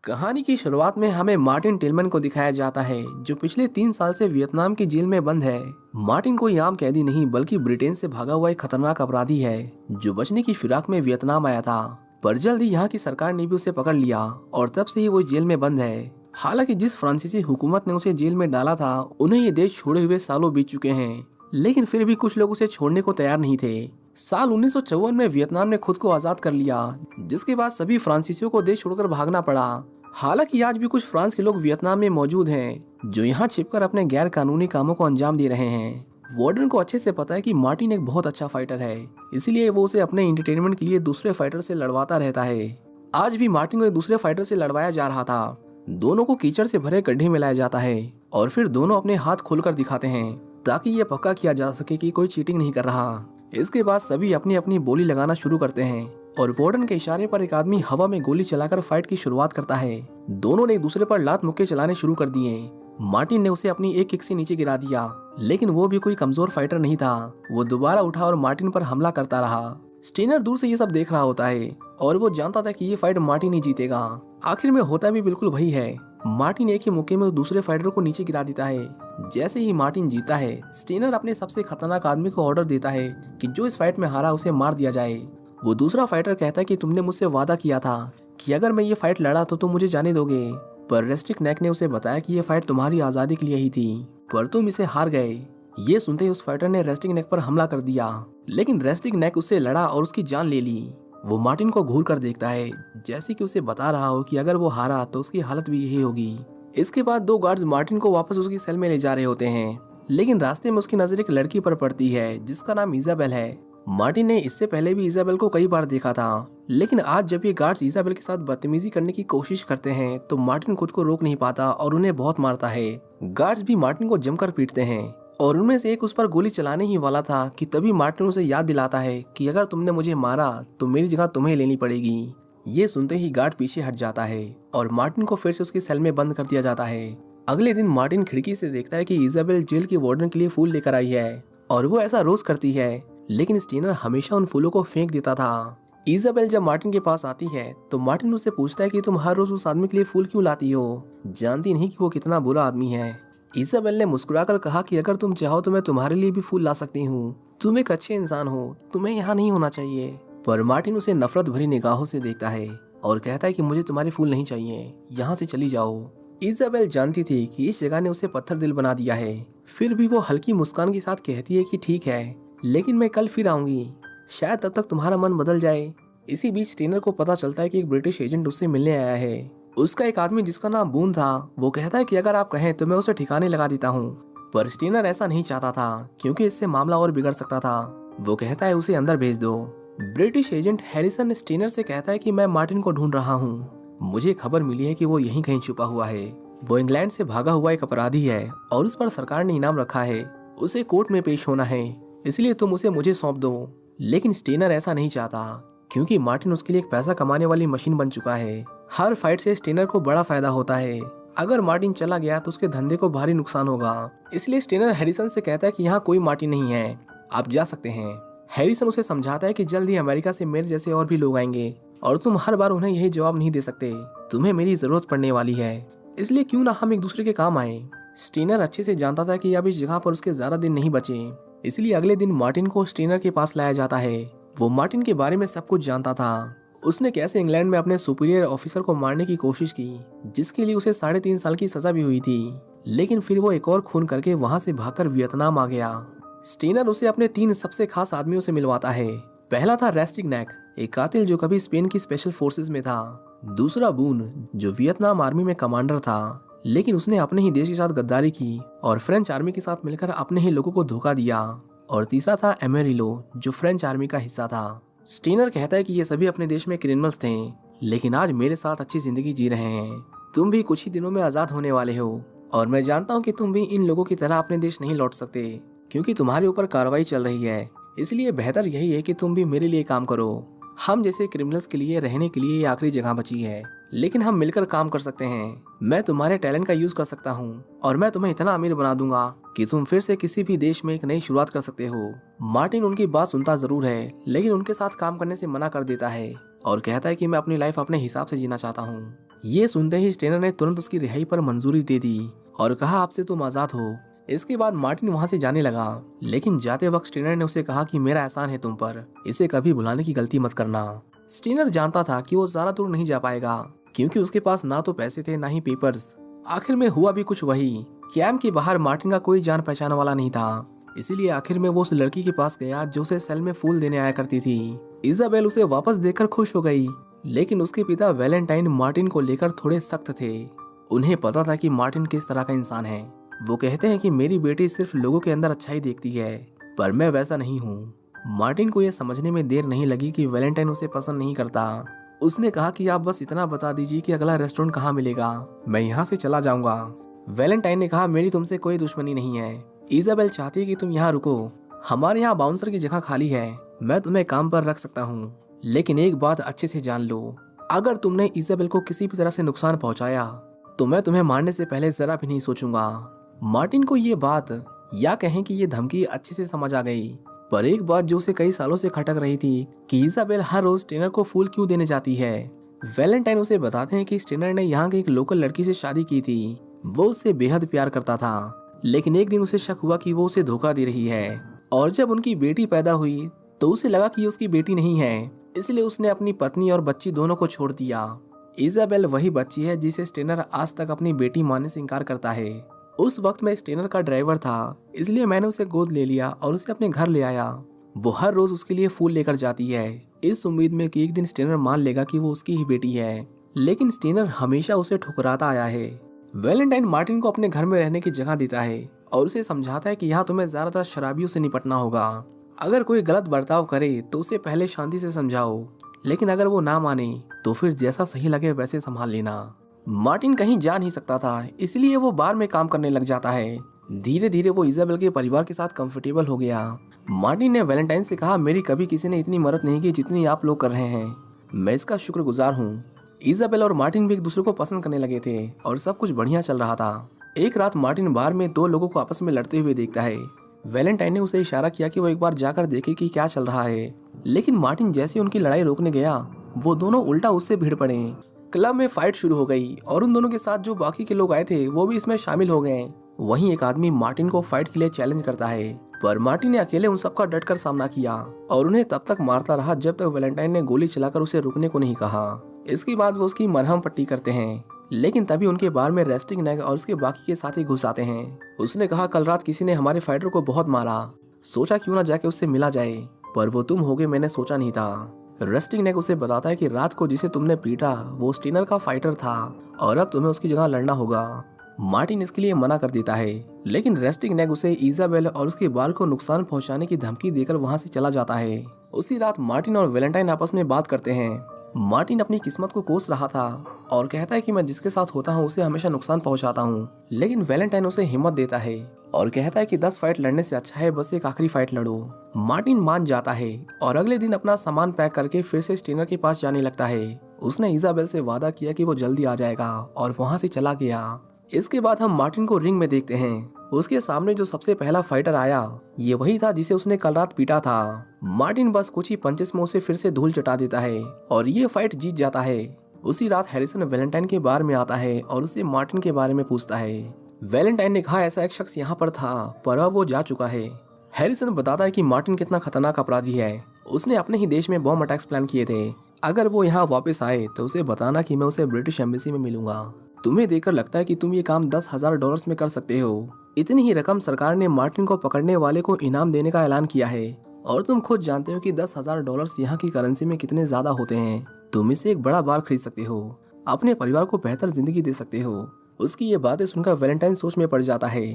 कहानी की शुरुआत में हमें मार्टिन टिलमन को दिखाया जाता है, जो पिछले 3 साल से वियतनाम की जेल में बंद है। मार्टिन कोई आम कैदी नहीं बल्कि ब्रिटेन से भागा हुआ एक खतरनाक अपराधी है, जो बचने की फिराक में वियतनाम आया था। पर जल्द ही यहाँ की सरकार ने भी उसे पकड़ लिया और तब से ही वो जेल में बंद है। हालांकि जिस फ्रांसीसी हुकूमत ने उसे जेल में डाला था, उन्हें ये देश छोड़े हुए सालों बीत चुके हैं, लेकिन फिर भी कुछ लोग उसे छोड़ने को तैयार नहीं थे। साल 1954 में वियतनाम ने खुद को आजाद कर लिया, जिसके बाद सभी फ्रांसीसियों को देश छोड़कर भागना पड़ा। हालांकि आज भी कुछ फ्रांस के लोग वियतनाम में मौजूद हैं, जो यहाँ छिपकर अपने गैर कानूनी कामों को अंजाम दे रहे हैं। वार्डन को अच्छे से पता है कि मार्टिन एक बहुत अच्छा फाइटर है, इसलिए वो उसे अपने एंटरटेनमेंट के लिए दूसरे फाइटर से लड़वाता रहता है। आज भी मार्टिन को एक दूसरे फाइटर से लड़वाया जा रहा था। दोनों को कीचड़ से भरे गड्ढे में लाया जाता है और फिर दोनों अपने हाथ खोलकर दिखाते हैं, ताकि ये पक्का किया जा सके कि कोई चीटिंग नहीं कर रहा। इसके बाद सभी अपनी अपनी बोली लगाना शुरू करते हैं और वार्डन के इशारे पर एक आदमी हवा में गोली चलाकर फाइट की शुरुआत करता है। दोनों ने एक दूसरे पर लात मुक्के चलाने शुरू कर दिए। मार्टिन ने उसे अपनी एक किक से नीचे गिरा दिया, लेकिन वो भी कोई कमजोर फाइटर नहीं था। वो दोबारा उठा और मार्टिन पर हमला करता रहा। स्टीनर दूर से ये सब देख रहा होता है और वो जानता था कि ये फाइट मार्टिन ही जीतेगा। आखिर में होता भी बिल्कुल वही है। मार्टिन एक ही मुक्के में दूसरे फाइटर को नीचे गिरा देता है। जैसे ही मार्टिन जीता है, स्टीनर अपने सबसे खतरनाक आदमी को ऑर्डर देता है कि जो इस फाइट में हारा उसे मार दिया जाए। वो दूसरा फाइटर कहता है कि तुमने मुझसे वादा किया था कि अगर मैं ये फाइट लड़ा तो तुम मुझे जाने दोगे, पर रेस्टिक नेक ने उसे बताया कि ये फाइट तुम्हारी आजादी के लिए ही थी, पर तुम इसे हार गए। ये सुनते ही उस फाइटर ने रेस्टिक नेक पर हमला कर दिया, लेकिन रेस्टिक नेक उससे लड़ा और उसकी जान ले ली। वो मार्टिन को घूर कर देखता है, जैसे कि उसे बता रहा हो कि अगर वो हारा तो उसकी हालत भी यही होगी। इसके बाद दो गार्ड्स मार्टिन को वापस उसकी सेल में ले जा रहे होते हैं, लेकिन रास्ते में उसकी नजर एक लड़की पर पड़ती है जिसका नाम इजाबेल है। मार्टिन ने इससे पहले भी इजाबेल को कई बार देखा था, लेकिन आज जब ये गार्ड्स इजाबेल के साथ बदतमीजी करने की कोशिश करते हैं तो मार्टिन खुद को रोक नहीं पाता और उन्हें बहुत मारता है। गार्ड्स भी मार्टिन को जमकर पीटते हैं और उनमें से एक उस पर गोली चलाने ही वाला था कि तभी मार्टिन उसे याद दिलाता है कि अगर तुमने मुझे मारा तो मेरी जगह तुम्हें लेनी पड़ेगी। ये सुनते ही गार्ड पीछे हट जाता है और मार्टिन को फिर से उसकी सेल में बंद कर दिया जाता है। अगले दिन मार्टिन खिड़की से देखता है कि इजाबेल जेल के वार्डन के लिए फूल लेकर आई है और वो ऐसा रोज करती है, लेकिन स्टीनर हमेशा उन फूलों को फेंक देता था। इजाबेल जब मार्टिन के पास आती है तो मार्टिन उससे पूछता है कि तुम हर रोज उस आदमी के लिए फूल क्यों लाती हो, जानती नहीं कि वो कितना बुरा आदमी है। इजाबेल ने मुस्कुराकर कहा कि अगर तुम चाहो तो मैं तुम्हारे लिए भी फूल ला सकती हूँ, तुम एक अच्छे इंसान हो, तुम्हें यहाँ नहीं होना चाहिए। पर मार्टिन उसे नफरत भरी निगाहों से देखता है और कहता है कि मुझे तुम्हारे फूल नहीं चाहिए, यहाँ से चली जाओ। इजाबेल जानती थी कि इस जगह ने उसे पत्थर दिल बना दिया है, फिर भी वो हल्की मुस्कान के साथ कहती है कि ठीक है, लेकिन मैं कल फिर आऊंगी, शायद तब तक तुम्हारा मन बदल जाए। इसी बीच स्टीनर को पता चलता है कि एक ब्रिटिश एजेंट उससे मिलने आया है। उसका एक आदमी जिसका नाम बून था, वो कहता है कि अगर आप कहें तो मैं उसे ठिकाने लगा देता हूँ। पर स्टीनर ऐसा नहीं चाहता था, क्योंकि इससे मामला और बिगड़ सकता था। वो कहता है उसे अंदर भेज दो। ब्रिटिश एजेंट हैरिसन स्टीनर से कहता है कि मैं मार्टिन को ढूंढ रहा हूँ, मुझे खबर मिली है कि वो यहीं कहीं छुपा हुआ है। वो इंग्लैंड से भागा हुआ एक अपराधी है और उस पर सरकार ने इनाम रखा है, उसे कोर्ट में पेश होना है, इसलिए तुम उसे मुझे सौंप दो। लेकिन स्टीनर ऐसा नहीं चाहता, क्योंकि मार्टिन उसके लिए एक पैसा कमाने वाली मशीन बन चुका है। हर फाइट से स्टीनर को बड़ा फायदा होता है। अगर मार्टिन चला गया तो उसके धंधे को भारी नुकसान होगा, इसलिए स्टीनर हैरिसन से कहता है कि यहाँ कोई मार्टिन नहीं है, आप जा सकते हैं। हैरिसन उसे समझाता है कि जल्द ही अमेरिका से मेरे जैसे और भी लोग आएंगे और तुम हर बार उन्हें यही जवाब नहीं दे सकते, तुम्हें मेरी जरूरत पड़ने वाली है, इसलिए क्यों ना हम एक दूसरे के काम आए। स्टीनर अच्छे से जानता था कि अब इस जगह पर उसके ज्यादा दिन नहीं बचे, इसलिए अगले दिन मार्टिन को स्टीनर के पास लाया जाता है। वो मार्टिन के बारे में सब कुछ जानता था, उसने कैसे इंग्लैंड में अपने सुपीरियर ऑफिसर को मारने की कोशिश की, जिसके लिए उसे 3.5 साल की सजा भी हुई थी, लेकिन फिर वो एक और खून करके वहां से भागकर वियतनाम आ गया। स्टीनर उसे अपने 3 सबसे खास आदमियों से मिलवाता है। पहला था रेस्टिक नेक, एक कातिल जो कभी स्पेन की स्पेशल फोर्सेस में था। दूसरा बून, जो वियतनाम आर्मी में कमांडर था, लेकिन उसने अपने ही देश के साथ गद्दारी की और फ्रेंच आर्मी के साथ मिलकर अपने ही लोगों को धोखा दिया। और तीसरा था एमेरिलो, जो फ्रेंच आर्मी का हिस्सा था। स्टीनर कहता है कि ये सभी अपने देश में क्रिमिनल्स थे, लेकिन आज मेरे साथ अच्छी जिंदगी जी रहे हैं। तुम भी कुछ ही दिनों में आजाद होने वाले हो और मैं जानता हूँ कि तुम भी इन लोगों की तरह अपने देश नहीं लौट सकते, क्योंकि तुम्हारे ऊपर कार्रवाई चल रही है, इसलिए बेहतर यही है कि तुम भी मेरे लिए काम करो। हम जैसे क्रिमिनल्स के लिए रहने के लिए ये आखिरी जगह बची है, लेकिन हम मिलकर काम कर सकते हैं। मैं तुम्हारे टैलेंट का यूज कर सकता हूँ और मैं तुम्हें इतना अमीर बना दूंगा कि तुम फिर से किसी भी देश में एक नई शुरुआत कर सकते हो। मार्टिन उनकी बात सुनता जरूर है, लेकिन उनके साथ काम करने से मना कर देता है और कहता है कि मैं अपनी लाइफ अपने हिसाब से जीना चाहता हूँ। ये सुनते ही स्टेनर ने तुरंत उसकी रिहाई पर मंजूरी दे दी और कहा आपसे तुम आजाद हो। इसके बाद मार्टिन वहां से जाने लगा, लेकिन जाते वक्त स्टेनर ने उसे कहा कि मेरा एहसान है तुम पर, इसे कभी भुलाने की गलती मत करना। स्टेनर जानता था कि वो ज्यादा दूर नहीं जा पाएगा, क्योंकि उसके पास ना तो पैसे थे ना ही पेपर्स। आखिर में हुआ भी कुछ वही। कैंप के बाहर मार्टिन का कोई जान पहचान वाला नहीं था, इसीलिए आखिर में वो उस लड़की के पास गया जो उसे सेल में फूल देने आया करती थी। इजाबेल उसे वापस देखकर खुश हो गई, लेकिन उसके पिता वैलेंटाइन मार्टिन को लेकर थोड़े सख्त थे। उन्हें पता था कि मार्टिन किस तरह का इंसान है। वो कहते हैं कि मेरी बेटी सिर्फ लोगों के अंदर अच्छाई देखती है, पर मैं वैसा नहीं हूँ। मार्टिन को यह समझने में देर नहीं लगी कि वैलेंटाइन उसे पसंद नहीं करता। उसने कहा कि आप बस इतना बता दीजिए कि अगला रेस्टोरेंट कहाँ मिलेगा, मैं यहाँ से चला जाऊंगा। वैलेंटाइन ने कहा मेरी तुमसे कोई दुश्मनी नहीं है, इजाबेल चाहती है कि तुम यहाँ रुको, हमारे यहाँ बाउंसर की जगह खाली है, मैं तुम्हें काम पर रख सकता हूँ। लेकिन एक बात अच्छे से जान लो, अगर तुमने इजाबेल को किसी भी तरह से नुकसान पहुंचाया तो मैं तुम्हें मारने से पहले जरा भी नहीं सोचूंगा। मार्टिन को ये बात, या कहें कि ये धमकी अच्छे से समझ आ गई, पर एक बात जो उसे कई सालों से खटक रही थी कि इजाबेल हर रोज स्टेनर को फूल क्यों देने जाती है। वैलेंटाइन उसे बताते हैं कि स्टेनर ने यहाँ की एक लोकल लड़की से शादी की थी, वो उससे बेहद प्यार करता था, लेकिन एक दिन उसे शक हुआ कि वो उसे धोखा दे रही है। और जब उनकी बेटी पैदा हुई तो उसे लगा कि ये उसकी बेटी नहीं है, इसलिए उसने अपनी पत्नी और बच्ची दोनों को छोड़ दिया। इजाबेल वही बच्ची है जिसे स्टेनर आज तक अपनी बेटी मानने से इनकार करता है। उस वक्त मैं स्टेनर का ड्राइवर था, इसलिए मैंने उसे गोद ले लिया और उसे अपने घर ले आया। वो हर रोज उसके लिए फूल लेकर जाती है, इस उम्मीद में कि एक दिन स्टेनर मान लेगा कि वो उसकी ही बेटी है, लेकिन स्टेनर हमेशा उसे ठुकराता आया है। वैलेंटाइन मार्टिन को अपने घर में रहने की जगह देता है और उसे समझाता है कि यहाँ तुम्हें ज्यादातर शराबियों से निपटना होगा। अगर कोई गलत बर्ताव करे तो उसे पहले शांति से समझाओ, लेकिन अगर वो ना माने तो फिर जैसा सही लगे वैसे संभाल लेना। मार्टिन कहीं जा नहीं सकता था, इसलिए वो बार में काम करने लग जाता है। धीरे धीरे वो इजाबेल के परिवार के साथ कंफर्टेबल हो गया। मार्टिन ने वैलेंटाइन से कहा मेरी कभी किसी ने इतनी मदद नहीं की जितनी आप लोग कर रहे हैं, मैं इसका शुक्रगुजार हूँ। इजाबेल और मार्टिन भी एक दूसरे को पसंद करने लगे थे और सब कुछ बढ़िया चल रहा था। एक रात मार्टिन बार में दो लोगों को आपस में लड़ते हुए देखता है। वैलेंटाइन ने उसे इशारा किया कि वो एक बार जाकर देखे कि क्या चल रहा है, लेकिन मार्टिन जैसे उनकी लड़ाई रोकने गया, वो दोनों उल्टा उससे भिड़ पड़े। क्लब में फाइट शुरू हो गई और उन दोनों के साथ जो बाकी के लोग आए थे वो भी इसमें शामिल हो गए। वहीं एक आदमी मार्टिन को फाइट के लिए चैलेंज करता है, पर मार्टिन ने अकेले उन सबका डटकर सामना किया और उन्हें तब तक मारता रहा जब तक वैलेंटाइन ने गोली चलाकर उसे रुकने को नहीं कहा। इसके बाद वो उसकी मरहम पट्टी करते हैं, लेकिन तभी उनके बार में रेस्टिंग नेक और उसके बाकी के साथी घुस आते हैं। उसने कहा कल रात किसी ने हमारे फाइटर को बहुत मारा, सोचा क्यों ना जाके उससे मिला जाए, पर वो तुम होगे मैंने सोचा नहीं था। रेस्टिंग नेक उसे बताता है कि रात को जिसे तुमने पीटा वो स्टीनर का फाइटर था और अब तुम्हें उसकी जगह लड़ना होगा। मार्टिन इसके लिए मना कर देता है, लेकिन रेस्टिंग नेक उसे इजाबेल और उसके बाल को नुकसान पहुंचाने की धमकी देकर वहां से चला जाता है। उसी रात मार्टिन और वैलेंटाइन आपस में बात करते हैं। मार्टिन अपनी किस्मत को कोस रहा था और कहता है कि मैं जिसके साथ होता हूँ उसे हमेशा नुकसान पहुंचाता हूँ, लेकिन वैलेंटाइन उसे हिम्मत देता है और कहता है कि 10 फाइट लड़ने से अच्छा है बस एक आखिरी फाइट लड़ो। मार्टिन मान जाता है और अगले दिन अपना सामान पैक करके फिर से स्टीनर के पास जाने लगता है। उसने इजाबेल से वादा किया कि वो जल्दी आ जाएगा और वहां से चला गया। इसके बाद हम मार्टिन को रिंग में देखते हैं। उसके सामने जो सबसे पहला फाइटर आया ये वही था जिसे उसने कल रात पीटा था। मार्टिन बस कुछ ही पंचेस में उसे फिर से धूल चटा देता है और ये फाइट जीत जाता है। उसी रात हैरिसन वैलेंटाइन के बार में आता है और उसे मार्टिन के बारे में पूछता है। वैलेंटाइन ने कहा ऐसा एक शख्स यहाँ पर था पर अब वो जा चुका है। हैरिसन बताता है कि मार्टिन कितना खतरनाक अपराधी है, उसने अपने ही देश में बॉम्ब अटैक्स प्लान किए थे। अगर वो यहाँ वापस आए तो उसे बताना कि मैं उसे ब्रिटिश एम्बेसी में मिलूंगा। तुम्हें देखकर लगता है कि तुम ये काम $10,000 में कर सकते हो। इतनी ही रकम सरकार ने मार्टिन को पकड़ने वाले को इनाम देने का ऐलान किया है और तुम खुद जानते हो कि $10,000 यहाँ की करेंसी में कितने ज्यादा होते हैं। तुम इसे एक बड़ा बार खरीद सकते हो, अपने परिवार को बेहतर जिंदगी दे सकते हो। उसकी ये बातें सुनकर वैलेंटाइन सोच में पड़ जाता है,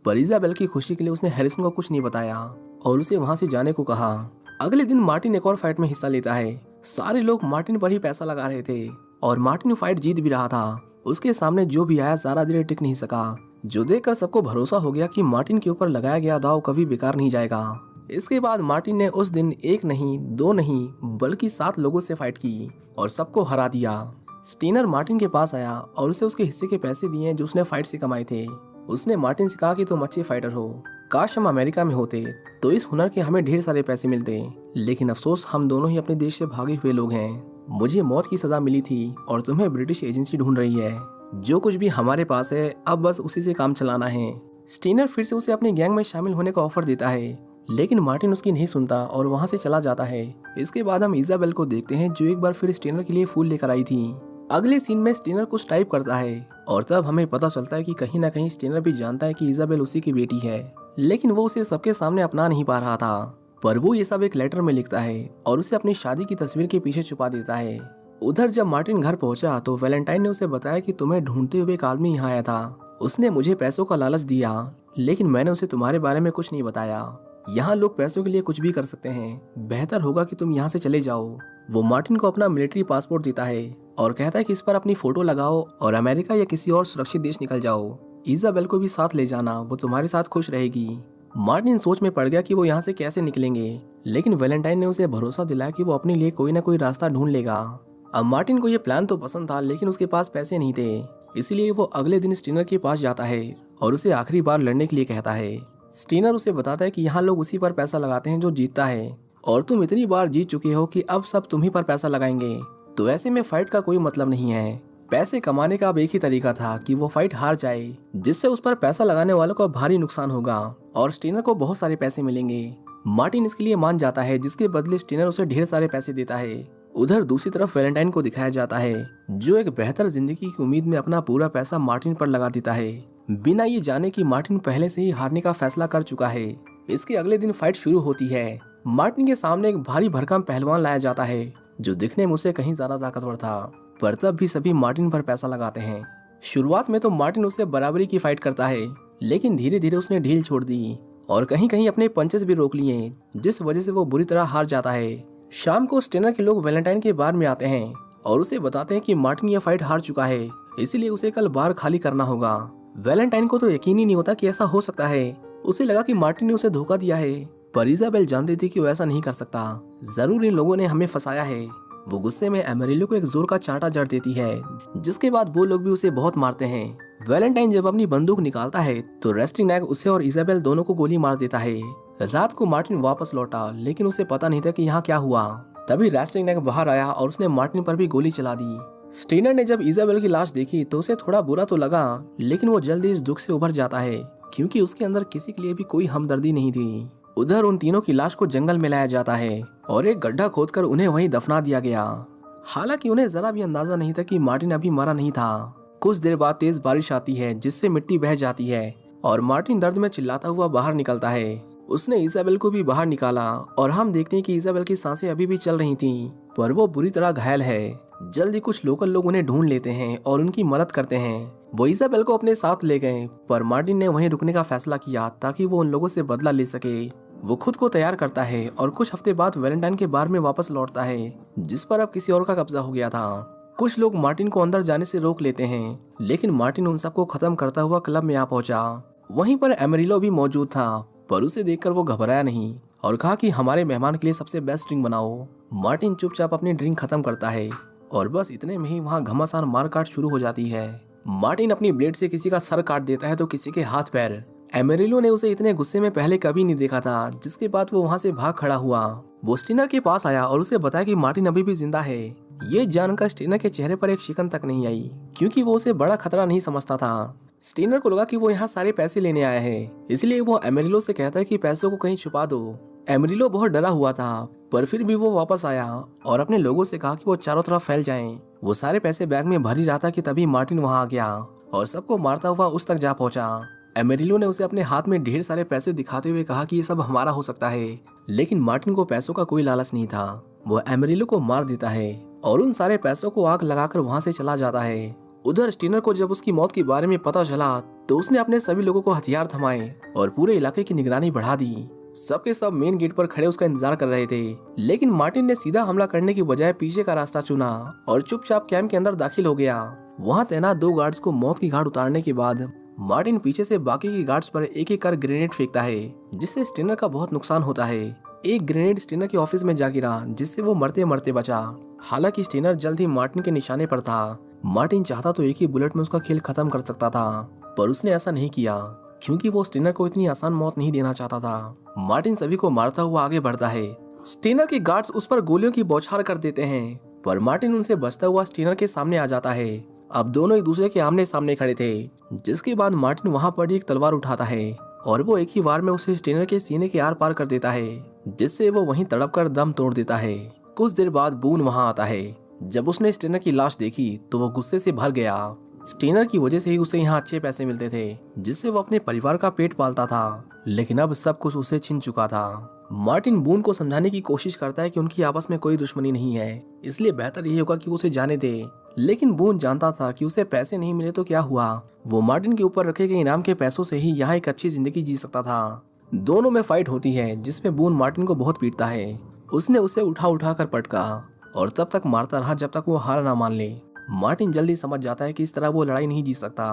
पर इजाबेल की खुशी के लिए उसने हैरिसन को कुछ नहीं बताया और उसे वहां से जाने को कहा। अगले दिन मार्टिन एक और फाइट में हिस्सा लेता है। सारे लोग मार्टिन पर ही पैसा लगा रहे थे और मार्टिन फाइट जीत भी रहा था। उसके सामने जो भी आया ज्यादा देर टिक नहीं सका, जो देखकर सबको भरोसा हो गया कि मार्टिन के ऊपर लगाया गया दाव कभी बेकार नहीं जाएगा। इसके बाद मार्टिन ने उस दिन 1 नहीं 2 नहीं बल्कि 7 लोगों से फाइट की और सबको हरा दिया। स्टीनर मार्टिन के पास आया और उसे उसके हिस्से के पैसे दिए जो उसने फाइट से कमाए थे। उसने मार्टिन से कहा कि तुम अच्छे फाइटर हो, काश हम अमेरिका में होते तो इस हुनर के हमें ढेर सारे पैसे मिलते, लेकिन अफसोस हम दोनों ही अपने देश से भागे हुए लोग हैं। मुझे मौत की सजा मिली थी और तुम्हें ब्रिटिश एजेंसी ढूंढ रही है। जो कुछ भी हमारे पास है अब बस उसी से काम चलाना है। स्टीनर फिर से उसे अपनी गैंग में शामिल होने का ऑफर देता है, लेकिन मार्टिन उसकी नहीं सुनता और वहाँ से चला जाता है। इसके बाद हम इजाबेल को देखते हैं जो एक बार फिर स्टीनर के लिए फूल लेकर आई थी। अगले सीन में स्टीनर कुछ टाइप करता है और तब हमें पता चलता है कि कहीं ना कहीं स्टीनर भी जानता है कि इजाबेल उसी की बेटी है, लेकिन वो उसे सबके सामने अपना नहीं पा रहा था। पर वो ये सब एक लेटर में लिखता है और उसे अपनी शादी की तस्वीर के पीछे छुपा देता है। उधर जब मार्टिन घर पहुंचा तो वैलेंटाइन ने उसे बताया कि तुम्हें ढूंढते हुए एक आदमी यहाँ आया था। उसने मुझे पैसों का लालच दिया, लेकिन मैंने उसे तुम्हारे बारे में कुछ नहीं बताया। यहाँ लोग पैसों के लिए कुछ भी कर सकते हैं, बेहतर होगा कि तुम यहाँ से चले जाओ। वो मार्टिन को अपना मिलिट्री पासपोर्ट देता है और कहता है कि इस पर अपनी फोटो लगाओ और अमेरिका या किसी और सुरक्षित देश निकल जाओ। इजाबेल को भी साथ ले जाना, वो तुम्हारे साथ खुश रहेगी। मार्टिन सोच में पड़ गया कि वो यहाँ से कैसे निकलेंगे, लेकिन वैलेंटाइन ने उसे भरोसा दिलाया कि वो अपने लिए कोई ना कोई रास्ता ढूंढ लेगा। अब मार्टिन को ये प्लान तो पसंद था, लेकिन उसके पास पैसे नहीं थे, इसीलिए वो अगले दिन स्टीनर के पास जाता है और उसे आखिरी बार लड़ने के लिए कहता है। स्टीनर उसे बताता है कि यहाँ लोग उसी पर पैसा लगाते हैं जो जीतता है, और तुम इतनी बार जीत चुके हो कि अब सब तुम ही पर पैसा लगाएंगे, तो ऐसे में फाइट का कोई मतलब नहीं है। पैसे कमाने का अब एक ही तरीका था कि वो फाइट हार जाए, जिससे उस पर पैसा लगाने वालों को भारी नुकसान होगा और स्टीनर को बहुत सारे पैसे मिलेंगे। मार्टिन इसके लिए मान जाता है, जिसके बदले स्टीनर उसे ढेर सारे पैसे देता है। उधर दूसरी तरफ वैलेंटाइन को दिखाया जाता है जो एक बेहतर जिंदगी की उम्मीद में अपना पूरा पैसा मार्टिन पर लगा देता है, बिना ये जाने कि मार्टिन पहले से ही हारने का फैसला कर चुका है। इसके अगले दिन फाइट शुरू होती है। मार्टिन के सामने एक भारी भरकम पहलवान लाया जाता है जो दिखने में उससे कहीं ज्यादा ताकतवर था, पर तब भी सभी मार्टिन पर पैसा लगाते हैं। शुरुआत में तो मार्टिन उससे बराबरी की फाइट करता है, लेकिन धीरे धीरे उसने ढील छोड़ दी और कहीं कहीं अपने पंचेस भी रोक लिए, जिस वजह से वो बुरी तरह हार जाता है। शाम को स्टीनर के लोग वैलेंटाइन के बार में आते हैं और उसे बताते हैं कि मार्टिन ये फाइट हार चुका है, इसीलिए उसे कल बार खाली करना होगा। वैलेंटाइन को तो यकीन ही नहीं होता कि ऐसा हो सकता है। उसे लगा कि मार्टिन ने उसे धोखा दिया है, पर इजाबेल जानती थी कि वो ऐसा नहीं कर सकता। जरूर इन लोगों ने हमें फंसाया है। वो गुस्से में एमेरिलो को एक जोर का चांटा जड़ देती है, जिसके बाद वो लोग भी उसे बहुत मारते हैं। वैलेंटाइन जब अपनी बंदूक निकालता है तो रेस्टिंगनैग उसे और इजाबेल दोनों को गोली मार देता है। रात को मार्टिन वापस लौटा, लेकिन उसे पता नहीं था कि यहाँ क्या हुआ। तभी रेस्टिंगनैग बाहर आया और उसने मार्टिन पर भी गोली चला दी। स्टीनर ने जब इजाबेल की लाश देखी तो उसे थोड़ा बुरा तो लगा, लेकिन वो जल्दी इस दुख से उभर जाता है क्योंकि उसके अंदर किसी के लिए भी कोई हमदर्दी नहीं थी। उधर उन तीनों की लाश को जंगल में लाया जाता है और एक गड्ढा खोदकर उन्हें वहीं दफना दिया गया। हालांकि उन्हें जरा भी अंदाजा नहीं था कि मार्टिन अभी मरा नहीं था। कुछ देर बाद तेज बारिश आती है जिससे मिट्टी बह जाती है और मार्टिन दर्द में चिल्लाता हुआ बाहर निकलता है। उसने इजाबेल को भी बाहर निकाला और हम देखते हैं कि इजाबेल की सांसें अभी भी चल रही थीं, पर वो बुरी तरह घायल है। जल्दी कुछ लोकल लोग उन्हें ढूंढ लेते हैं और उनकी मदद करते हैं। वो इजाबेल को अपने साथ ले गए, पर मार्टिन ने वहीं रुकने का फैसला किया ताकि वो उन लोगों से बदला ले सके। वो खुद को तैयार करता है और कुछ हफ्ते बाद वैलेंटाइन के बार में वापस लौटता है, जिस पर अब किसी और का कब्जा हो गया था। कुछ लोग मार्टिन को अंदर जाने से रोक लेते हैं, लेकिन मार्टिन उन सबको खत्म करता हुआ क्लब में आ पहुंचा। वहीं पर एमेरिलो भी मौजूद था, पर उसे देखकर वो घबराया नहीं और कहा कि हमारे मेहमान के लिए सबसे बेस्ट ड्रिंक बनाओ। मार्टिन चुपचाप अपनी ड्रिंक खत्म करता है और बस इतने में ही वहाँ घमासान मारकाट शुरू हो जाती है। मार्टिन अपनी ब्लेड से किसी का सर काट देता है तो किसी के हाथ पैर। एमेरिलो ने उसे इतने गुस्से में पहले कभी नहीं देखा था, जिसके बाद वो वहाँ से भाग खड़ा हुआ। वो स्टीनर के पास आया और उसे बताया कि मार्टिन अभी भी जिंदा है। ये जानकर स्टीनर के चेहरे पर एक शिकन तक नहीं आई, क्योंकि वो उसे बड़ा खतरा नहीं समझता था। स्टीनर को लगा कि वो यहाँ सारे पैसे लेने आया है, इसलिए वो एमेरिलो से कहता है कि पैसों को कहीं छुपा दो। एमेरिलो बहुत डरा हुआ था, पर फिर भी वो वापस आया और अपने लोगों से कहा कि वो चारों तरफ फैल जाएं। वो सारे पैसे बैग में भर ही रहा था कि तभी मार्टिन वहाँ आ गया और सबको मारता हुआ उस तक जा पहुंचा। एमेरिलो ने उसे अपने हाथ में ढेर सारे पैसे दिखाते हुए कहा कि ये सब हमारा हो सकता है, लेकिन मार्टिन को पैसों का कोई लालच नहीं था। वो एमेरिलो को मार देता है और उन सारे पैसों को आग लगाकर वहाँ से चला जाता है। उधर स्टीनर को जब उसकी मौत के बारे में पता चला तो उसने अपने सभी लोगों को हथियार थमाए और पूरे इलाके की निगरानी बढ़ा दी। सबके सब मेन गेट पर खड़े उसका इंतजार कर रहे थे, लेकिन मार्टिन ने सीधा हमला करने की बजाय पीछे का रास्ता चुना और चुपचाप कैंप के अंदर दाखिल हो गया। वहाँ तैनात 2 गार्ड्स को मौत की घाट उतारने के बाद मार्टिन पीछे से बाकी के गार्ड्स पर एक एक कर ग्रेनेड फेंकता है, जिससे स्टीनर का बहुत नुकसान होता है। एक ग्रेनेड स्टीनर के ऑफिस में जा गिरा, जिससे वो मरते मरते बचा। हालांकि स्टीनर जल्द ही मार्टिन के निशाने पर था। मार्टिन चाहता तो एक ही बुलेट में उसका खेल खत्म कर सकता था, पर उसने ऐसा नहीं किया क्योंकि वो स्टीनर को इतनी आसान मौत नहीं देना चाहता था। मार्टिन सभी को मारता हुआ आगे बढ़ता है। स्टीनर के गार्ड्स उस पर गोलियों की बौछार कर देते हैं, पर मार्टिन उनसे बचता हुआ स्टीनर के सामने आ जाता है। अब दोनों एक दूसरे के आमने सामने खड़े थे, जिसके बाद मार्टिन वहां पर एक तलवार उठाता है और वो एक ही वार में उसे स्टीनर के सीने के आर पार कर देता है, जिससे वो वहीं तड़प कर दम तोड़ देता है। कुछ देर बाद बून वहां आता है। जब उसने स्टीनर की लाश देखी तो वो गुस्से से भर गया। स्टीनर की वजह से ही उसे यहाँ अच्छे पैसे मिलते थे, जिससे वो अपने परिवार का पेट पालता था, लेकिन अब सब कुछ उसे छिन चुका था। मार्टिन बून को समझाने की कोशिश करता है कि उनकी आपस में कोई दुश्मनी नहीं है, इसलिए बेहतर यही होगा कि उसे जाने दे। लेकिन बून जानता था कि उसे पैसे नहीं मिले तो क्या हुआ, वो मार्टिन के ऊपर रखे गए इनाम के पैसों से ही यहाँ एक अच्छी जिंदगी जी सकता था। दोनों में फाइट होती है, जिसमें बून मार्टिन को बहुत पीटता है। उसने उसे उठा उठा कर पटका और तब तक मारता रहा जब तक वो हार ना मान ले। मार्टिन जल्दी समझ जाता है कि इस तरह वो लड़ाई नहीं जीत सकता।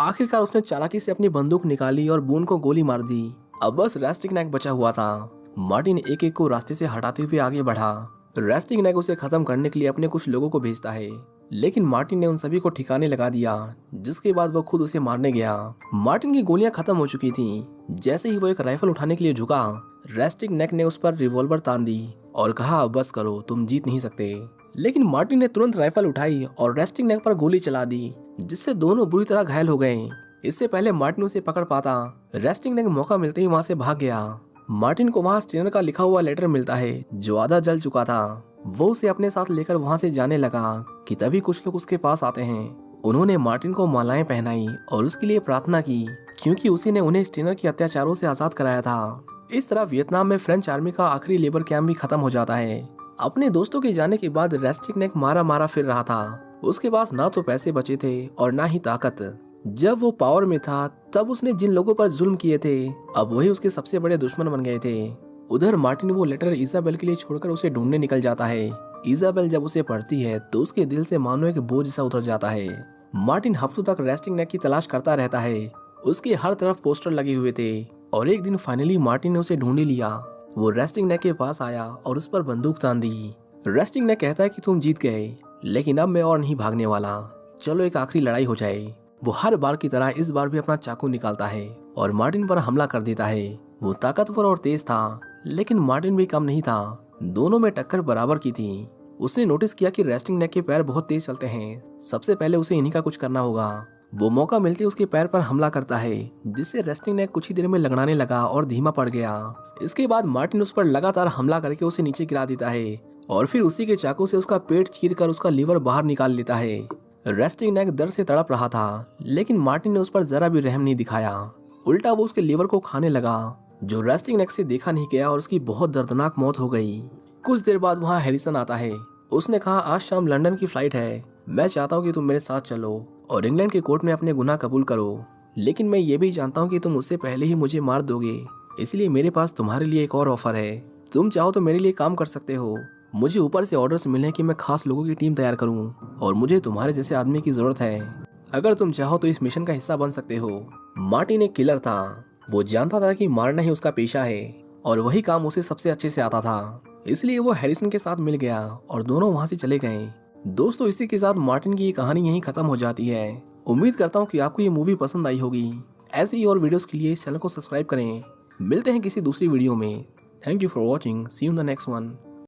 आखिरकार उसने चालाकी से अपनी बंदूक निकाली और बून को गोली मार दी। अब बस रेस्टिंगनैक बचा हुआ था। मार्टिन एक एक को रास्ते से हटाते हुए आगे बढ़ा। रेस्टिंगनैक उसे खत्म करने के लिए अपने कुछ लोगों को भेजता है, लेकिन मार्टिन ने उन सभी को ठिकाने लगा दिया, जिसके बाद वो खुद उसे मारने गया। मार्टिन की गोलियां खत्म हो चुकी थीं। जैसे ही वो एक राइफल उठाने के लिए झुका, रेस्टिंगनैक ने उस पर रिवॉल्वर तान दी और कहा, बस करो, तुम जीत नहीं सकते। लेकिन मार्टिन ने तुरंत राइफल उठाई और रेस्टिंगनैक पर गोली चला दी, जिससे दोनों बुरी तरह घायल हो गए। इससे पहले मार्टिन उसे पकड़ पाता, रेस्टिंगनैक मौका मिलते ही वहां से भाग गया। मार्टिन को वहां स्टीनर का लिखा हुआ लेटर मिलता है, जो आधा जल चुका था। वो उसे अपने साथ लेकर वहां से जाने लगा कि तभी कुछ लोग उसके पास आते हैं। उन्होंने मार्टिन को मालाएं पहनाई और उसके लिए प्रार्थना की, क्योंकि उसी ने उन्हें स्टीनर के अत्याचारों से आजाद कराया था। इस तरह वियतनाम में फ्रेंच आर्मी का आखिरी लेबर कैंप भी खत्म हो जाता है। अपने दोस्तों के जाने के बाद रेस्टिंगनैक मारा मारा फिर रहा था। उसके पास ना तो पैसे बचे थे और ना ही ताकत। जब वो पावर में था तब उसने जिन लोगों पर जुल्म किए थे, अब वही उसके सबसे बड़े दुश्मन बन गए थे। उधर मार्टिन वो लेटर इजाबेल के लिए छोड़कर उसे ढूंढने निकल जाता है। इजाबेल जब उसे पढ़ती है तो उसके दिल से मानो एक बोझ सा उतर जाता है। मार्टिन हफ्तों तक रेस्टिंगनैक की तलाश करता रहता है। उसके हर तरफ पोस्टर लगे हुए थे और एक दिन फाइनली मार्टिन ने उसे ढूंढ लिया। वो रेस्टिंगनैक के पास आया और उस पर बंदूक तान दी। रेस्टिंगनैक कहता है कि तुम जीत गए, लेकिन अब मैं और नहीं भागने वाला, चलो एक आखिरी लड़ाई हो जाए। वो हर बार की तरह इस बार भी अपना चाकू निकालता है और मार्टिन पर हमला कर देता है। वो ताकतवर और तेज था, लेकिन मार्टिन भी कम नहीं था। दोनों में टक्कर बराबर की थी। उसने नोटिस किया कि रेस्टिंगनैक के पैर बहुत तेज चलते हैं। सबसे पहले उसे इन्हीं का कुछ करना होगा। वो मौका मिलते उसके पैर पर हमला करता है, जिससे रेस्टिंगनैक कुछ ही देर में लंगड़ाने लगा और धीमा पड़ गया। इसके बाद मार्टिन उस पर लगातार हमला करके उसे नीचे गिरा देता है और फिर उसी के चाकू से उसका पेट चीरकर उसका लीवर बाहर निकाल लेता है। रेस्टिंगनैक दर्द से तड़प रहा था, लेकिन मार्टिन ने उस पर जरा भी रहम नहीं दिखाया। उल्टा वो उसके लीवर को खाने लगा, जो रेस्टिंगनैक से देखा नहीं गया और उसकी बहुत दर्दनाक मौत हो गई। कुछ देर बाद वहाँ हैरिसन आता है। उसने कहा, आज शाम लंदन की फ्लाइट है, मैं चाहता हूँ कि तुम मेरे साथ चलो और इंग्लैंड के कोर्ट में अपने गुनाह कबूल करो, लेकिन मैं ये भी जानता हूँ कि तुम उससे पहले ही मुझे मार दोगे, इसलिए मेरे पास तुम्हारे लिए एक और ऑफर है। तुम चाहो तो मेरे लिए काम कर सकते हो। मुझे ऊपर से ऑर्डर्स मिले हैं कि मैं खास लोगों की टीम तैयार करूं और मुझे तुम्हारे जैसे आदमी की जरूरत है। अगर तुम चाहो तो इस मिशन का हिस्सा बन सकते हो। मार्टिन एक किलर था। वो जानता था कि मारना ही उसका पेशा है और वही काम उसे सबसे अच्छे से आता था, इसलिए वो हैरिसन के साथ मिल गया और दोनों वहां से चले गए। दोस्तों, इसी के साथ मार्टिन की ये कहानी यहीं खत्म हो जाती है। उम्मीद करता हूँ कि आपको ये मूवी पसंद आई होगी। ऐसी ही और वीडियोस के लिए इस चैनल को सब्सक्राइब करें। मिलते हैं किसी दूसरी वीडियो में। Thank you for watching. See you in the next one.